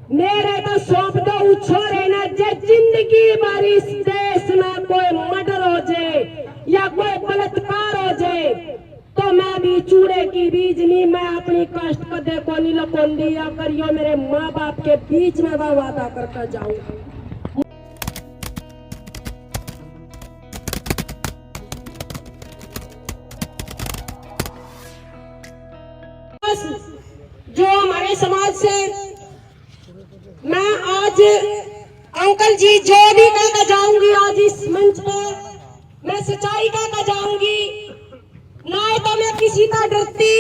मेरे तो सौंप दो छोरे ना जे जिंदगी भर इस देश में कोई मर्डर हो जाए या कोई बलात्कार हो जाए तो मैं भी चूड़े की बीज नहीं, मैं अपनी कष्ट कदे को नहीं लकोंदी या करियो मेरे माँ बाप के बीच में मैं वादा करता जाऊंगा। जो हमारे समाज से मैं आज अंकल जी जो भी कहकर जाऊंगी आज इस मंच पर मैं सच्चाई कहकर जाऊंगी। ना तो मैं किसी का डरती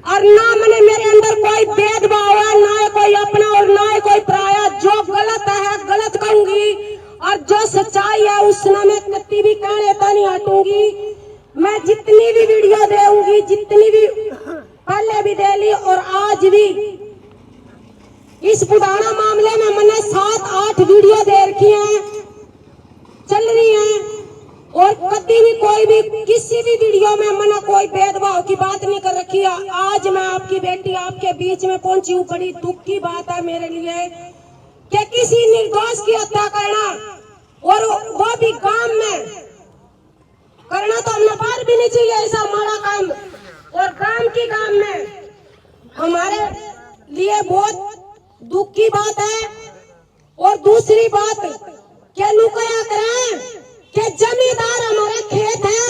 और ना मैंने मेरे अंदर कोई भेदभाव है, ना कोई अपना और ना कोई पराया। जो गलत है गलत कहूंगी और जो सच्चाई है उसने मैं कभी भी कहने तो नहीं हटूंगी। मैं जितनी भी वीडियो दूंगी, जितनी भी पहले भी दे ली और आज भी इस बुढ़ाना मामले में मैंने 7-8 वीडियो दे रखी हैं, चल रही हैं और कभी भी कोई भी किसी भी वीडियो में मैंने कोई भेदभाव की बात नहीं कर रखी है। आज मैं आपकी बेटी आपके बीच में पहुंची हूँ, बड़ी दुख की बात है मेरे लिए कि किसी निर्दोष की हत्या करना और वो भी गांव में करना तो हमने बाहर भी नहीं चाहिए ऐसा माड़ा काम, और गांव में हमारे लिए बहुत दुख की बात है। और दूसरी बात क्या लुकाया करें कि जमींदार हमारे खेत है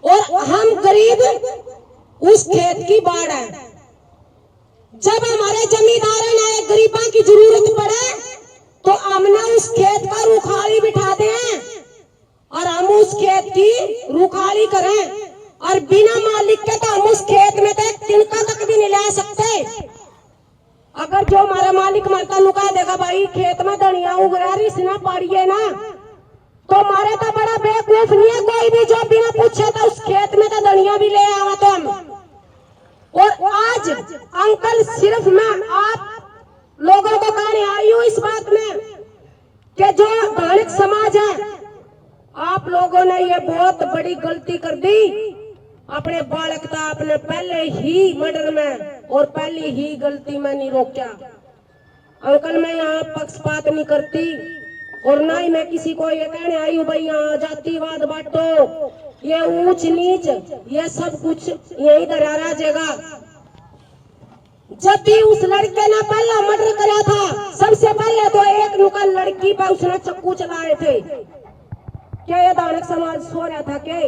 और हम गरीब उस खेत की बाढ़ है। जब हमारे जमींदार ने गरीबों की जरूरत पड़े तो हमने उस खेत का रुखाली बिठा दें और हम उस खेत की रुखाली करें और बिना मालिक के तो हम उस खेत में तक तिनका तक भी नहीं ला सकते। अगर जो हमारा मालिक मरता लुका देगा भाई खेत में धनिया उग रहा है इसना पाड़िए ना, तो हमारे तो बड़ा बेवकूफ नहीं है कोई भी जो बिना पूछे तो उस खेत में तो धनिया भी ले आवा तो हम। और आज अंकल सिर्फ मैं आप लोगों को कहने आई हूँ इस बात में कि जो धार्मिक समाज है आप लोगों ने ये बहुत बड़ी गलती कर दी। अपने बालक था आपने पहले ही मर्डर में और पहली ही गलती में नहीं रोका। अंकल मैं यहाँ पक्षपात नहीं करती और ना ही मैं किसी को ये कहने आई हूँ भाई यहाँ जातिवाद बांटो, ये ऊंच नीच ये सब कुछ यही धरा रह जाएगा। जब भी उस लड़के ने पहला मर्डर करा था सबसे पहले तो एक नुका लड़की पर उसने चक्कू चलाए थे। क्या ये धार्मिक समाज सो रहा था क्या?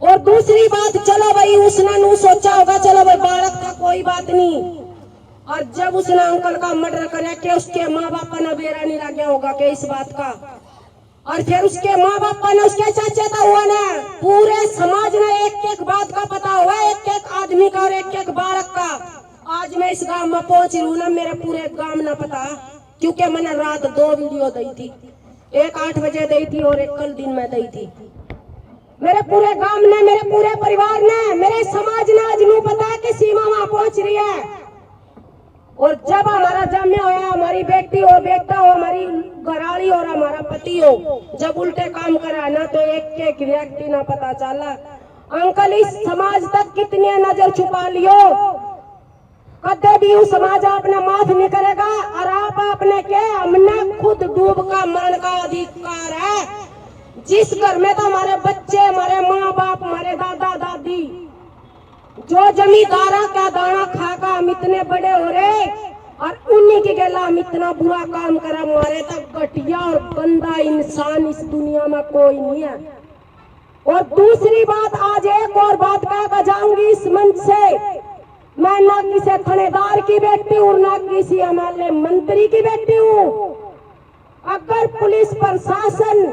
और दूसरी बात चलो भाई उसने नू सोचा होगा चलो भाई बालक था कोई बात नहीं, और जब उसने अंकल का मर्डर कराया कि उसके माँ बाप ने बेरा नहीं लग गया होगा कि इस बात का, और फिर उसके माँ बाप ने उसके चाचे था हुआ ना पूरे समाज ने एक एक बात का पता हुआ, एक एक आदमी का और एक एक बालक का। आज मैं इस गांव में पहुंच रही हूँ ना मेरे पूरे गांव ना पता क्योंकि मैंने रात 2 वीडियो दी थी, एक 8 बजे दी थी और एक कल दिन में दी थी। मेरे पूरे गांव ने मेरे पूरे परिवार ने मेरे समाज ने आज नू पता है कि सीमा वहां पहुंच रही है। और जब हमारा जन्म होया हमारी बेटी हो बेटा हो हमारी घराली और हमारा पति हो जब उल्टे काम करा ना तो एक एक व्यक्ति ना पता चला। अंकल इस समाज तक कितनी नजर छुपा लियो कदे भी उस समाज आपने माफ नहीं करेगा। और आप आपने के हमने खुद डूब का मरण का अधिकार है। जिस घर में तो हमारे बच्चे हमारे माँ बाप हमारे दादा दादी जो जमींदारा का दाना खाकर हम इतने बड़े हो रहे और उन्हीं के गला हम इतना बुरा काम करा, हमारे तक घटिया और गंदा इंसान इस दुनिया में कोई नहीं है। और दूसरी बात आज एक और बात कहकर जाऊंगी इस मंच से, मैं ना किसी थानेदार की बेटी हूँ ना किसी एमएलए मंत्री की बेटी हूँ। अगर पुलिस प्रशासन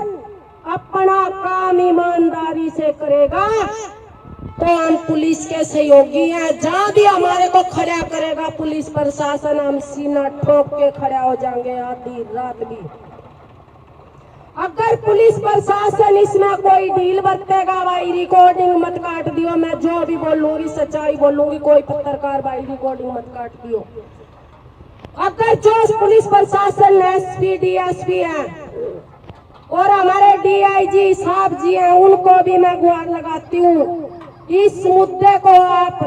अपना काम ईमानदारी से करेगा तो हम पुलिस के सहयोगी हैं। जहां भी हमारे को खड़ा करेगा पुलिस प्रशासन हम सीना ठोक के खड़ा हो जाएंगे आधी रात भी। अगर पुलिस प्रशासन इसमें कोई ढील बरतेगा भाई रिकॉर्डिंग मत काट दियो, मैं जो भी बोलूंगी सच्चाई बोलूंगी, कोई पत्रकार भाई रिकॉर्डिंग मत काट दियो। अगर जो पुलिस प्रशासन एसपी डीएसपी है और हमारे डीआईजी साहब जी हैं उनको भी मैं गुहार लगाती हूँ इस मुद्दे को आप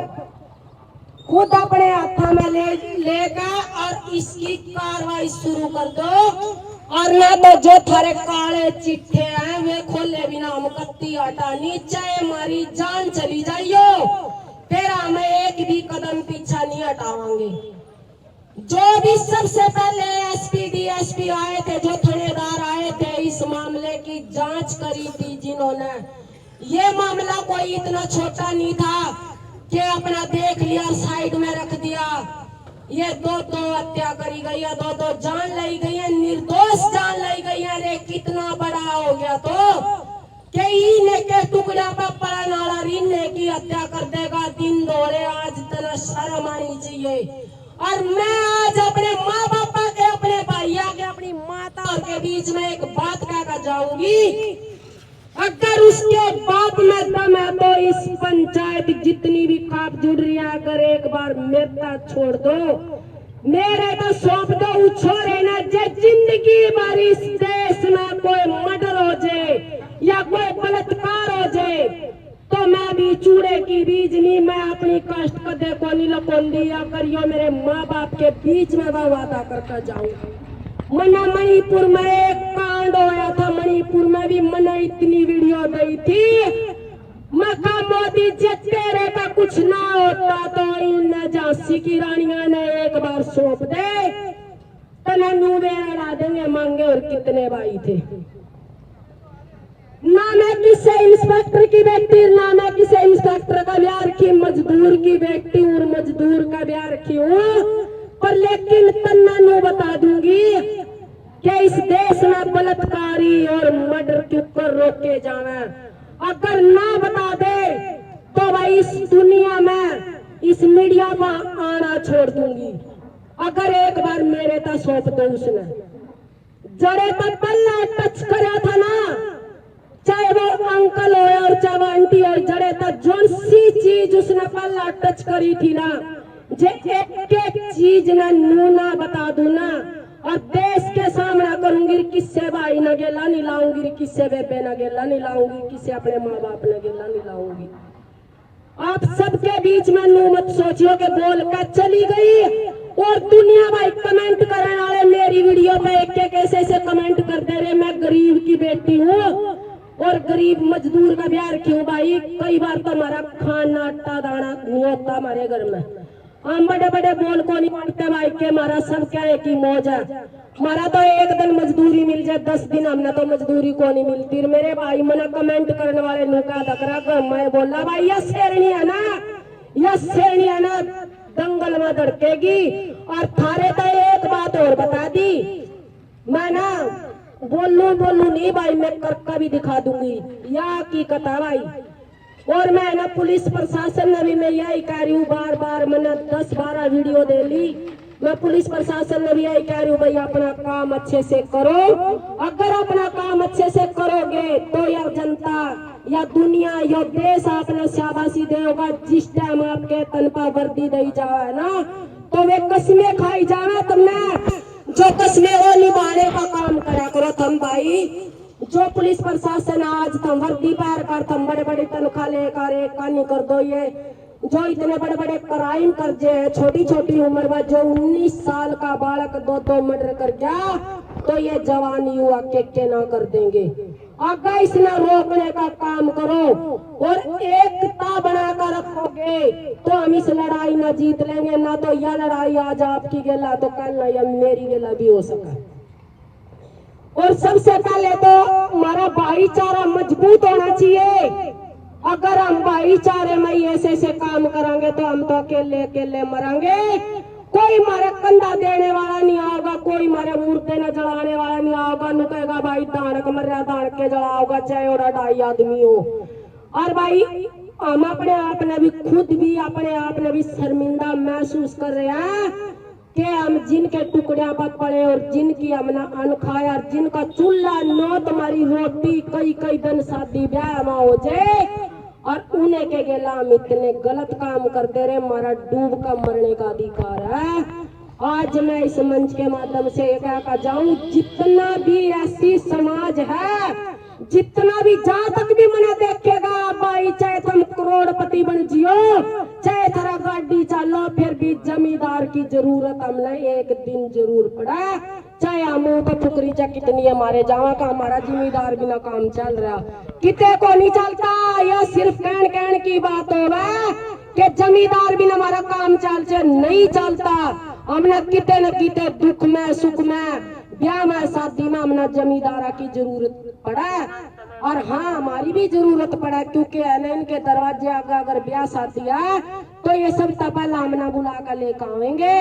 खुद अपने हाथों में लेगा और इसकी कार्रवाई शुरू कर दो। और ना तो जो थारे काले चिट्ठे हैं वे खोले बिना हम कत्ती हटानी, चाहे हमारी जान चली जाइयो, फिर हम एक भी कदम पीछा नहीं हटावांगे। जो भी सबसे पहले एसपी डीएसपी आए थे, जो थानेदार आए थे, इस मामले की जांच करी थी जिन्होंने, ये मामला कोई इतना छोटा नहीं था कि अपना देख लिया साइड में रख दिया। ये दो हत्या करी गई है, दो जान लाई गई है, निर्दोष जान लाई गई है। अरे कितना बड़ा हो गया तो कई के टुकड़ा पर पड़ा नाला रीने की हत्या कर देगा दिन दौड़े। आज इतना शर्म आनी चाहिए। और मैं आज अपने माँ बापा के, अपने भैया के, अपनी माता के बीच में एक बात कहकर जाऊंगी, अगर उसके बाप में दम है तो इस पंचायत जितनी भी खाप जुड़ रही है, अगर एक बार मेरा छोड़ दो, मेरे तो सौंप दो, उछोरे ना जे जिंदगी भर इस देश में कोई मर्डर हो जाए या कोई बलात्कार हो जाए तो मैं भी चूड़े की बीज नहीं, मैं अपनी कष्ट कदे को नहीं लकोंदी। अगर यो मेरे माँ बाप के बीच में वह वादा करके जाऊंगा। मना मणिपुर में एक कांड होया था, मणिपुर में भी मना इतनी वीडियो गई थी, मका मोदी जी तेरे का कुछ ना होता तो इन झांसी की रानियां ने एक बार सौंप दे तना नूबे अड़ा देंगे मांगे। और कितने भाई थे, ना मैं किसी इंस्पेक्टर की बेटी, ना मैं किसी इंस्पेक्टर का ब्याह रखी, मजदूर की बेटी और मजदूर का ब्याह रखी हूँ। पर लेकिन तन्ना नू बता दूंगी कि इस देश में बलात्कारी और मर्डर क्यों कर रोके जावे। अगर ना बता दे तो भाई इस दुनिया में इस मीडिया पर आना छोड़ दूंगी। अगर एक बार मेरे तक सौंप दो, उसने जड़े तक पल्ला टच करा था ना, चाहे वो अंकल हो और चाहे वो आंटी हो, जड़े तक जो सी चीज उसने पल्ला टच करी थी ना, जे एक एक चीज ना नू ना बता दू ना, और देश के सामना करूंगी, किससे भाई न गेला नहीं लाऊंगी, किससे बेबे न गेला नहीं लाऊंगी, किससे अपने माँ बाप न गेला नहीं लाऊंगी। आप सबके बीच में नू मत सोचियो कि बोल कर चली गई और दुनिया भाई कमेंट करने वाले मेरी वीडियो पे एक एक ऐसे कमेंट कर दे रहे। मैं गरीब की बेटी हूँ और गरीब मजदूर का ब्याह क्यों भाई, कई बार तो हमारा खाना आटा दाना नहीं होता हमारे घर में। हम बड़े बड़े बोल को नहीं मानते भाई के हमारा सब क्या है कि मौज है। हमारा तो एक दिन मजदूरी मिल जाए, 10 दिन हमने तो मजदूरी को नहीं मिलती। मेरे भाई मैंने कमेंट करने वाले नुका दकरा, मैं बोला भाई यह शेरनी है ना, यह शेरनी है ना, दंगल में धड़केगी। और थारे तो एक बात और बता दी, मैं ना बोलू नहीं भाई, मैं करके भी दिखा दूंगी या हकीकत है भाई। और मैं ना पुलिस प्रशासन ने भी मैं यही कह रही हूँ, बार बार मैंने 10-12 वीडियो दे ली, मैं पुलिस प्रशासन ने भी यही कह रही हूँ भाई अपना काम अच्छे से करो। अगर अपना काम अच्छे से करोगे तो यह जनता या दुनिया या देश आपने शाबाशी देगा। जिस टाइम आपके तन पर वर्दी दी जाए ना तो वे कस्में खाई जाए, तुमने जो कस्में वो निभाने का काम करा करो तुम भाई। जो पुलिस प्रशासन आज तुम वर्दी पैर कर, तुम बड़े बड़े तनख्वाह लेकर एक कानी कर दो, ये जो इतने बड़े बड़े क्राइम कर जे छोटी छोटी उम्र में, जो 19 साल का बालक 2 मर्डर कर गया तो ये जवान युवा के ना कर देंगे। अगर इसने रोकने का काम करो और एकता बनाकर रखोगे तो हम इस लड़ाई ना जीत लेंगे। ना तो यह लड़ाई आज आपकी गेला तो कल ना यह मेरी गेला भी हो सका। और सबसे पहले तो हमारा भाईचारा मजबूत होना चाहिए। अगर हम भाईचारे में ऐसे काम करेंगे तो हम तो अकेले अकेले मरेंगे। कोई मारे कंधा देने वाला नहीं आएगा, कोई मारे मूर्ते न जलाने वाला नहीं आएगा। नु कहेगा भाई दानक मर्या दान के जलाओगा, चाहे और 2.5 आदमी हो। और भाई हम अपने आप ने भी खुद भी अपने आप ने भी शर्मिंदा महसूस कर रहे हैं कि हम जिनके टुकड़िया पर पड़े और जिनकी हमने अन्न खाया और जिनका चूल्हा नो तुम्हारी रोटी कई दिन शादी ब्याह में हो जाए और उन्हें के गेला हम इतने गलत काम करते रहे। हमारा डूब का मरने का अधिकार है। आज मैं इस मंच के माध्यम से कहना जाऊं, जितना भी ऐसी समाज है जितना भी जहाँ तक भी मना देखेगा भाई, चाहे तुम करोड़पति बन जियो, चाहे थारा गाड़ी चालो, फिर भी जमींदार की जरूरत हमने एक दिन जरूर पड़ा। चाहे हम तो फुकरी चाहे कितनी हमारे जावा का, हमारा जिम्मेदार बिना काम चल रहा किते को नहीं चलता। यह सिर्फ कहन की बात होगा कि जमींदार बिना हमारा काम चल नहीं चलता। हमने किते न किते दुख में सुख में ब्याह में शादी में हमने जमींदारा की जरूरत पड़ा। और हाँ हमारी भी जरूरत पड़ा, क्योंकि इनके दरवाजे आगे अगर ब्याह शादी है तो ये सब तपला हमने बुला कर लेकर आवेंगे।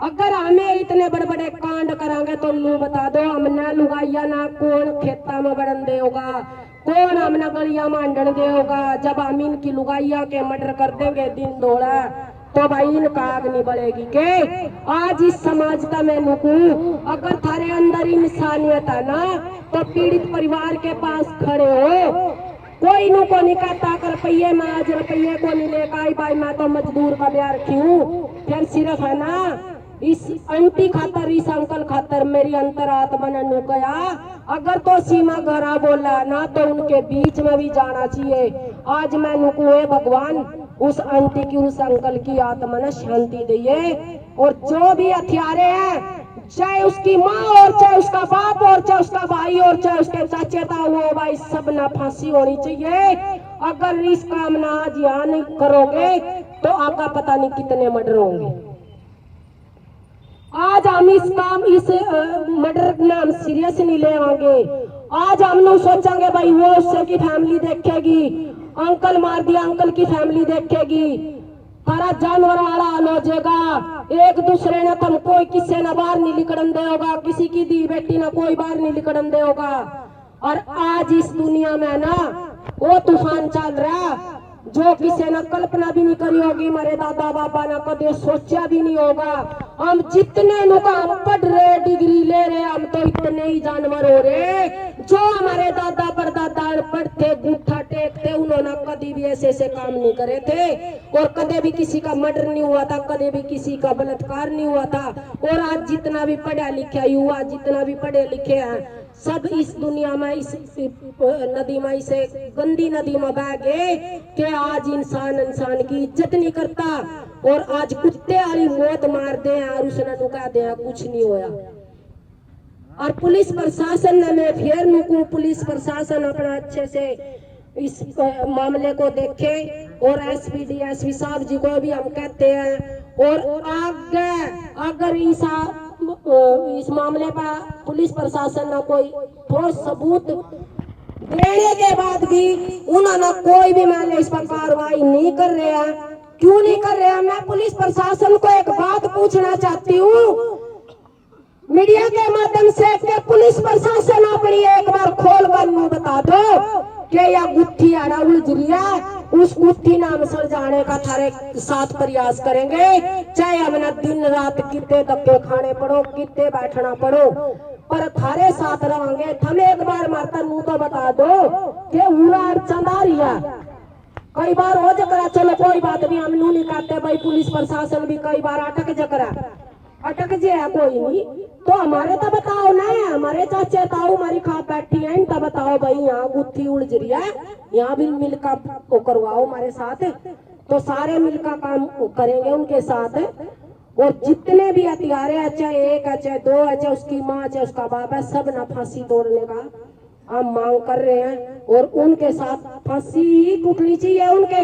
अगर हमें इतने बड़े बड़े कांड करांगे तो लू बता दो हमने लुगाइया ना कौन खेता में बढ़न दे होगा, कौन हमने गलिया मांडन दे होगा। जब हम इनकी लुगाइया के मर्डर कर देंगे दिन दौड़ा तो भाई इनका आग नहीं बढ़ेगी के। आज इस समाजता में नुकू अगर थारे अंदर इंसानियत है ना तो पीड़ित परिवार के पास खड़े हो। कोई नु को नहीं कहता कर रुपये में आज रुपये को नहीं लेकर आई भाई, मैं तो मजदूर का ब्याह रखी हूँ। फिर सिर्फ है ना इस आंटी खातर इस अंकल खातर मेरी अंतरात्मा ने नु गया। अगर तो सीमा घरा बोला ना तो उनके बीच में भी जाना चाहिए। आज मैं नुकुए भगवान उस आंटी की उस अंकल की आत्मा ने शांति दिए। और जो भी हथियारे हैं, चाहे उसकी माँ और चाहे उसका बाप और चाहे उसका भाई और चाहे उसके चाचे था, वो भाई सब ना फांसी होनी चाहिए। अगर इस काम ना आज यहाँ नहीं करोगे तो आपका पता नहीं कितने मर्डर होंगे। आज हम इस काम इस मर्डर में हम सीरियस नहीं ले आएंगे। आज हम लोग सोचेंगे भाई वो उससे की फैमिली देखेगी, अंकल मार दिया अंकल की फैमिली देखेगी, सारा जानवर वाला हाल हो जाएगा। एक दूसरे ने तुम कोई किसी ने बाहर नहीं निकलन दे होगा, किसी की दी बेटी ने कोई बाहर नहीं निकलन दे होगा। और आज इस दुनिया में ना वो तूफान चल रहा जो किसी ने कल्पना भी नहीं करी होगी, हमारे दादा बाबा ने कभी सोचा भी नहीं होगा। हम जितने नुका हम पढ़ रहे डिग्री ले रहे हम तो इतने ही जानवर हो रहे। जो हमारे दादा परदादा पढ़ते गुठा टेकते उन्होंने कभी भी ऐसे काम नहीं करे थे, और कदे भी किसी का मर्डर नहीं हुआ था, कदे भी किसी का बलात्कार नहीं हुआ था। और आज जितना भी पढ़ा लिखा युवा जितना भी पढ़े लिखे हैं सब इस दुनिया में इस नदी में इसे गंदी नदी में बह गए कि आज इंसान की इज्जत नहीं करता। और आज कुत्ते वाली मौत मार दे और उसने नुका दे कुछ नहीं होया। और पुलिस प्रशासन ने मैं फिर नुकू पुलिस प्रशासन अपना अच्छे से इस मामले को देखे और एसपी डीएसपी साहब जी को भी हम कहते हैं। और आगे अगर इस मामले पर पुलिस प्रशासन ने कोई ठोस सबूत देने के बाद भी उन्होंने कोई भी मान इस पर कार्रवाई नहीं कर रहे हैं, क्यों नहीं कर रहे हैं? मैं पुलिस प्रशासन को एक बात पूछना चाहती हूँ मीडिया के माध्यम से कि पुलिस प्रशासन अपनी एक बार खोल कर बता दो कि यह गुत्थी आड़ा उलझ रही है, उस गुत्थी नाम सुलझाने का थारे साथ प्रयास करेंगे। चाहे हमने दिन रात कितने धक्के खाने पड़ो, कितने बैठना पड़ो, पर थारे साथ रहेंगे। थमे एक बार मारता मुंह तो बता दो कि हुआ चंदारिया कई बार हो जकरा, चलो कोई बात नहीं हम नहीं कहते भाई पुलिस प्रशासन भी कई बार अटक जकरा अटक जे है कोई नहीं तो हमारे तो बताओ ना, हमारे चाचे ताऊ हमारी खा बैठी है इनका बताओ भाई यहाँ गुत्थी उलझ रही है, यहाँ भी मिलकर करवाओ हमारे साथ, तो सारे मिलकर काम करेंगे उनके साथ। और जितने भी हथियारे है, चाहे एक है चाहे दो है, चाहे उसकी माँ चाहे उसका बाप है, सब ना फांसी तोड़ने का हम मांग कर रहे हैं। और उनके साथ फांसी ही टूटनी चाहिए उनके।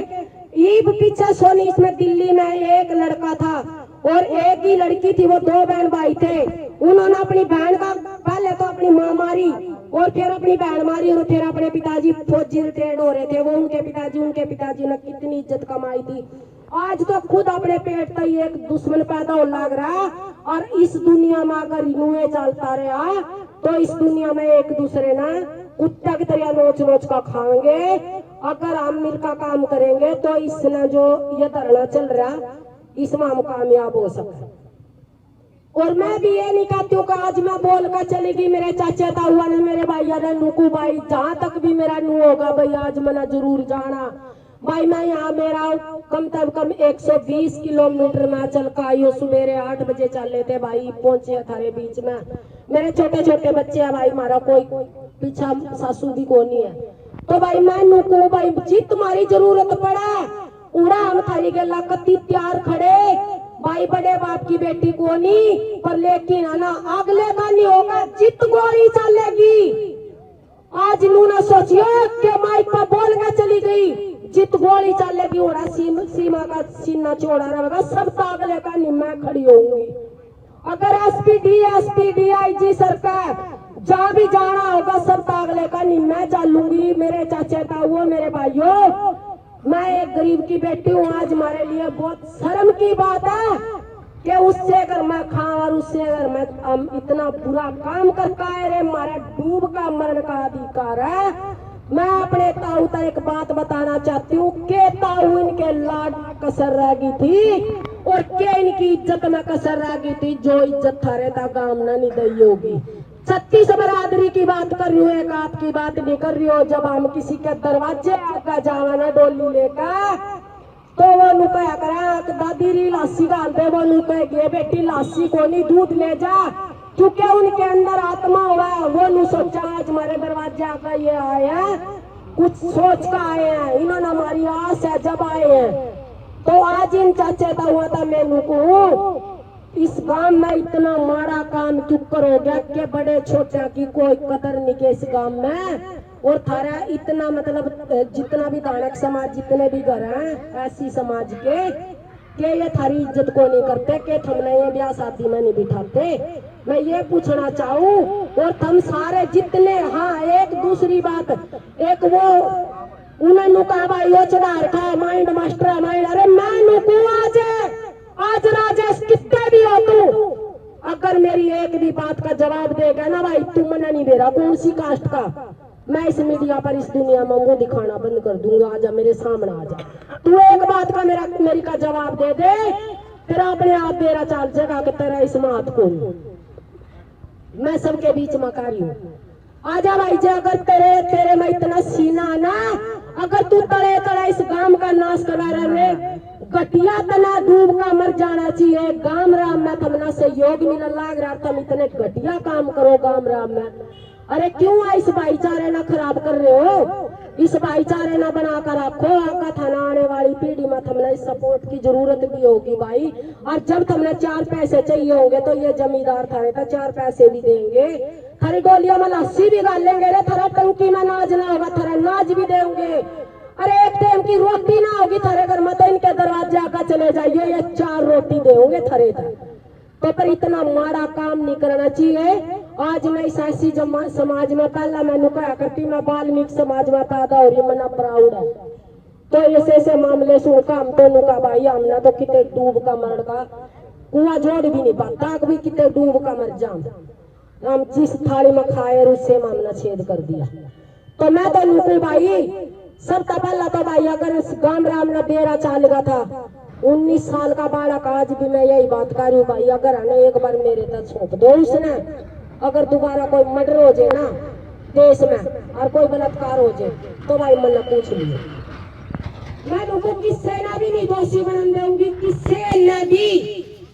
ईब पीछे सोनी इसमें दिल्ली में एक लड़का था और एक ही लड़की थी, वो दो बहन भाई थे। उन्होंने अपनी बहन का पहले तो अपनी माँ मारी और फिर अपनी बहन मारी और फिर अपने पिताजी फौजी रिटायर्ड हो रहे थे, वो उनके पिताजी ने कितनी इज्जत कमाई थी। आज तो खुद अपने पेट का ही एक दुश्मन पैदा हो लग रहा। और इस दुनिया में अगर यूं चलता रहा तो इस दुनिया में एक दूसरे ना कुत्ता की तरह नोच नोच का खाएंगे। अगर हम मिलकर काम करेंगे तो इसने जो ये धरना चल रहा इसमें हम कामयाब हो सकते। और मैं भी ये नहीं कहती हूँ कि आज मैं बोल कर चलेगी मेरे चाचा ताऊआ ने मेरे भैया ने नुकू भाई जहाँ तक भी मेरा नू होगा भाई आज मैंने जरूर जाना भाई। मैं यहाँ मेरा कम से कम 120 किलोमीटर में चल का आई हूँ। सुबह 8 बजे चल लेते भाई, पहुंचे थारे बीच में। मेरे छोटे छोटे बच्चे हैं भाई, हमारा कोई पीछा सासू भी कोनी है। तो भाई मैं नुको भाई जी तुम्हारी जरूरत पड़ा उड़ा हम थारी गला कति तैयार खड़े भाई बड़े बाप की बेटी कोनी पर लेकिन है ना अगले का नहीं होगा जित गोरी चलेगी। आज नू ना सोचियो कि माइक पर बोल के चली गई जित गोली चलेगी उड़ा सीमा का सीना चौड़ा रहेगा सब तो अगले का नहीं मैं खड़ी होंगी। अगर एसपी डीआईजी सरकार जहाँ भी जाना होगा सब तागले का नहीं मैं चालूंगी। मेरे चाचे ताऊ मेरे भाइयों मैं एक गरीब की बेटी हूँ। आज हमारे लिए बहुत शर्म की बात है कि उससे अगर मैं खाऊं और उससे अगर मैं इतना बुरा काम करता है रे हमारा डूब का मरण का अधिकार है। मैं अपने ताऊ तक एक बात बताना चाहती हूँ कि ताऊ इनके लाड कसर रह गई थी और क्या इनकी इज्जत में कसर रह गई थी जो इज्जत थारे था गांव न नहीं दी होगी। 36 बरादरी की बात कर रही हूँ एक आपकी बात नहीं कर रही हो। जब हम किसी के दरवाजे आका जावा ना डोली लेकर तो वो नु कह कर दादी री लासी गाल दे वो नु कह गए बेटी लासी को नहीं दूध ले जा क्योंकि उनके अंदर आत्मा हुआ है। वो नु सोचा आज हमारे दरवाजे आका ये आए हैं कुछ सोच कर आए हैं इन्होंने हमारी आस है जब आए हैं। तो आज इन चाचे था हुआ था मैनू को इस गांव में इतना माड़ा काम क्यों करोगे कि बड़े छोटे की कोई कदर नहीं के इस गांव में। और थारा इतना मतलब जितना भी दानक समाज जितने भी घर हैं ऐसी समाज के ये थारी इज्जत को नहीं करते कि हमने ये ब्याह शादी में नहीं बिठाते। मैं ये पूछना चाहूँ और तुम सारे जितने हाँ एक दूसरी बात एक वो उन्होंने कहा भाई वो चढ़ा रखा माइंड मास्टर माइंड अरे मैं नुकू आज राजेश कितने भी हो तू अगर मेरी एक भी बात का जवाब देगा ना भाई तू मना नहीं दे रहा कौन सी कास्ट का मैं इस मीडिया पर इस दुनिया में मुंह दिखाना बंद कर दूंगा। आजा मेरे सामने आजा तू एक बात का मेरी का जवाब दे दे तेरा अपने आप मेरा चाल जगह के तेरा इस मात को मैं सबके बीच में कारी हूँ। आजा भाई जे अगर तेरे में इतना सीना ना अगर तू तड़े तड़े इस गांव का नाश करा रहे गटिया तना डूब का मर जाना चाहिए। गांव राम में तमना सहयोग मिलने लाग रहा तुम इतने घटिया काम करो गांव राम में। अरे क्यों इस भाईचारे ना खराब कर रहे हो इस भाईचारे ना बना कर रखो। आपका थाना आने वाली पीढ़ी में तुमने इस सपोर्ट की जरूरत भी होगी भाई। और जब तुमने 4 पैसे चाहिए होंगे तो ये जमींदार थाने का 4 पैसे भी देंगे। थारी डोलियों में लस्सी भी गालेंगे रे थारा टंकी में नाज ना होगा थारा नाज भी देंगे। अरे एक टाइम की रोटी ना होगी थारे घर में तो इनके दरवाजे आकर चले जाइए ये 4 रोटी देंगे थारे तक। तो पर इतना माड़ा काम नहीं करना चाहिए। आज मैं इस ऐसी समाज में पहला मैंने कहा करती मैं वाल्मीकि समाज में पैदा हो रही मना प्राउड है। तो ऐसे मामले सुन का हम दोनों का भाई हमने तो कितने डूब का मरण का कुआं जोड़ भी नहीं पाता कभी कितने डूब का मर जाम हम जिस थाली में खाए उससे मामला छेद कर दिया। तो मैं तो लूटू भाई सबसे पहला तो भाई अगर इस गांव राम ने बेरा चालेगा था 19 साल का बालक आज भी मैं यही बात कर रही हूँ भाई अगर हमें एक बार मेरे तक सौंप दो उसने अगर दोबारा कोई मर्डर हो जाए ना देश में और कोई बलात्कार हो जाए तो भाई मन पूछ लियो मैं उनको किससे ना भी नहीं दोषी बना दूंगी किससे ना भी।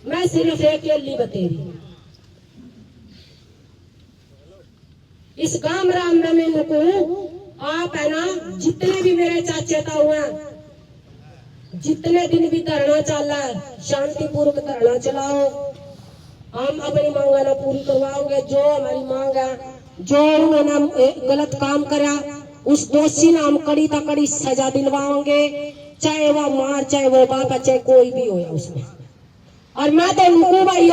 मैं सिर्फ एक अकेली बतेरी इस गांव राम में मैं को आप है ना जितने भी मेरे चाचे ताऊ हैं जितने दिन भी धरना चला है शांतिपूर्वक धरना चलाओ। हम अपनी मांगा ना पूरी करवाओगे जो हमारी मांग है जो उन्होंने गलत काम करा उस दोषी ने हम कड़ी ता कड़ी सजा दिलवाओगे चाहे वो मार चाहे वो बाप चाहे कोई भी हो उसमें। और मैं तो उनको भाई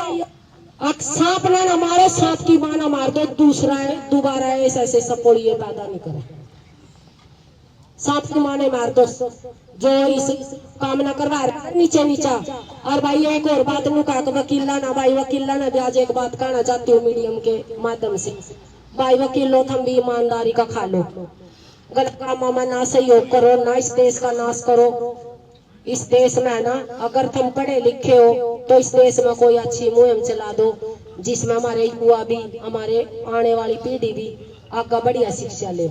सांप ना मारो सांप की माँ ना मार दो दोबारा ऐसे सपोड़िए पैदा नहीं करे सांप की माँ ने मार दो जो इस काम ना करवा रहा नीचे नीचा। और भाई एक और बात नुका वकीला ना भाई वकीला ना भी आज एक बात कहना चाहती हूँ मीडियम के माध्यम से भाई वकीलो तुम भी ईमानदारी का खा लो गलत कामों में ना सहयोग करो ना इस देश का नाश करो। इस देश में ना अगर तुम पढ़े लिखे हो तो इस देश में कोई अच्छी मुहिम चला दो जिसमें हमारे युवा भी हमारे आने वाली पीढ़ी भी आगे बढ़िया शिक्षा ले।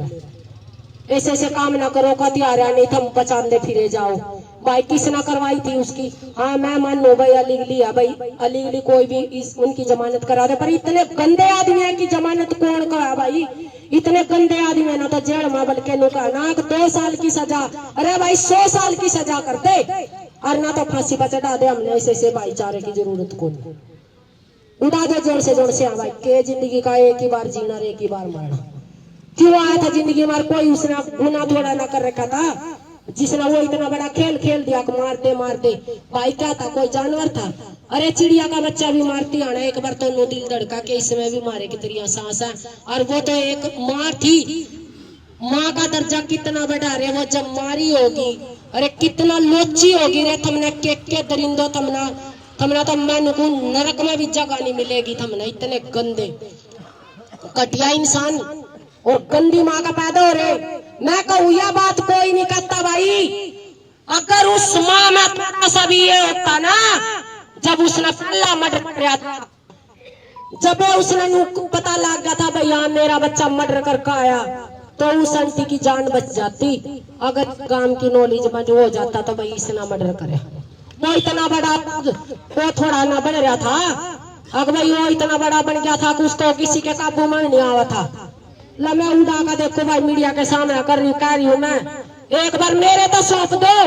ऐसे काम ना करो हथियार नहीं तुम पचाते फिरे जाओ। भाई किसने करवाई थी उसकी हाँ मैं मान लो भाई अलीगली है भाई अलीगली कोई भी उनकी जमानत करा दे पर इतने गंदे आदमी है कि जमानत कौन करा भाई इतने गंदे आदमी है ना तो जेल में बल्कि नुका ना 2 साल की सजा, अरे भाई 100 साल की सजा कर दे और ना तो फांसी पर चढ़ा दे। हमने ऐसे भाईचारे की जरूरत को नहीं, उड़ा दे जोर से। हाँ भाई के जिंदगी का एक ही बार जीना, एक ही बार मरना। क्यों आया था जिंदगी में? कोई उसने गुना थोड़ा ना कर रखा था जिसने वो इतना बड़ा खेल खेल दिया कि मारते भाई क्या था? कोई जानवर था? अरे चिड़िया का बच्चा भी मारती आना एक बार तो दिल धड़का के इसमें भी मारे की तेरी सांस है। और वो तो एक माँ थी, माँ का दर्जा कितना बढ़ा रे वो जब मारी होगी। अरे कितना लोची होगी रे तुमने के दरिंदो, तमना तो मैं नरक में भी जगह नहीं मिलेगी। तुमने इतने गंदे घटिया इंसान और गंदी माँ का पैदा हो रहे। मैं कहूँ यह बात कोई नहीं कहता भाई, अगर उस माँ में थोड़ा सा भी ये होता ना, जब उसने पहला मर्डर किया था, जब उसने पता लग गया था भाई हाँ मेरा बच्चा मर्डर करके आया, तो उस आंटी की जान बच जाती। अगर गांव की नॉलेज में जो हो जाता तो भाई इसना मर्डर करे। वो इतना बड़ा वो थोड़ा ना बन रहा था, अगर भाई वो इतना बड़ा बन गया था कि उसको किसी के काबू में नहीं आवा था। मैं उड़ा का देखो भाई मीडिया के सामने कर रही हूँ मैं, एक बार मेरे तो सौंप दो,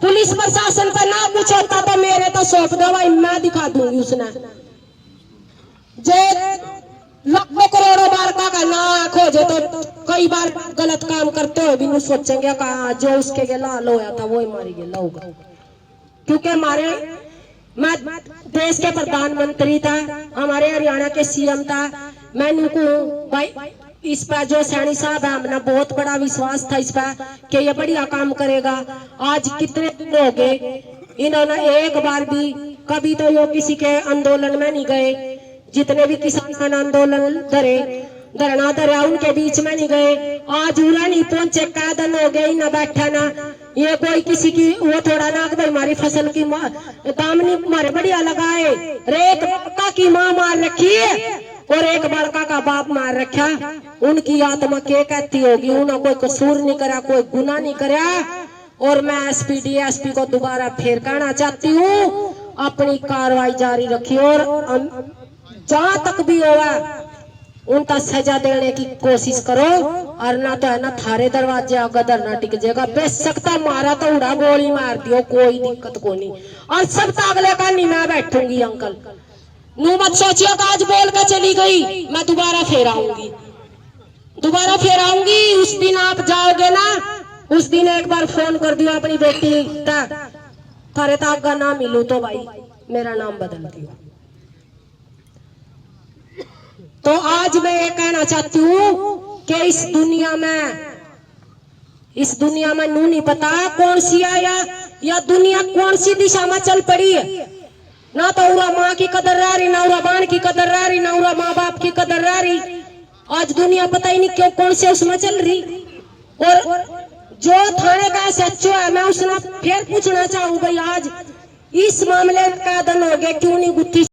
पुलिस प्रशासन पर ना कुछ होता तो मेरे तो सौंप दो भाई, मैं दिखा दूंगी उसने। जे लाखों करोड़ों बार का ना खोजे तो कई बार गलत काम करते हुए भी नहीं सोचेंगे कहा जो उसके लाल होया था वो ही मारी गेला होगा। क्योंकि हमारे मैं देश के प्रधानमंत्री था, हमारे हरियाणा के सीएम था, मैंने भाई इस पर जो सैनी साहब है हमने बहुत बड़ा विश्वास था इस पर कि ये बढ़िया काम करेगा। आज कितने दिन हो गए इन्होंने एक बार भी कभी तो यो किसी के आंदोलन में नहीं गए, जितने भी किसान आंदोलन धरना धरा उनके बीच में नहीं गए। आज उरा नहीं पहुंचे, कैदन हो गए न बैठा ना ये कोई किसी की वो थोड़ा ना भाई हमारी फसल की दाम नहीं मारे बढ़िया लगाए। एक बड़का की माँ मार रखी है और एक बड़का का बाप मार रखा, उनकी आत्मा क्या कहती होगी? उन्होंने कोई कसूर नहीं करा, कोई गुनाह नहीं करा। और मैं एसपी डीएसपी को दोबारा फिर कहना चाहती हूँ अपनी कार्रवाई जारी रखी और जहां तक भी होगा उनका सजा देने की कोशिश करो। और ना तो है ना थारे दरवाजे आगे धरना टिक जाएगा, बेशकता मारा तो उड़ा गोली मार दियो कोई दिक्कत को नहीं। और सब अगले का नहीं मैं बैठूंगी अंकल, नू मत सोचियो कि आज बोल के चली गई, मैं दोबारा फिर आऊंगी। उस दिन आप जाओगे ना, उस दिन एक बार फोन कर दियो अपनी बेटी थारे तक का नाम मिलू तो भाई मेरा नाम बदल दियो। तो आज मैं ये कहना चाहती हूँ कि इस दुनिया में नू नहीं पता कौन सी आया या दुनिया कौन सी दिशा में चल पड़ी है। ना तो उरा माँ की कदर रह रही, ना उरा बाण की कदर रह रही, ना उरा माँ बाप की कदर रह रही। आज दुनिया पता ही नहीं क्यों कौन से उसमें चल रही। और जो थाने का सच्चो है मैं उसने फिर पूछना चाहूँ भाई आज इस मामले का दन हो गया क्यों नहीं गुत्थी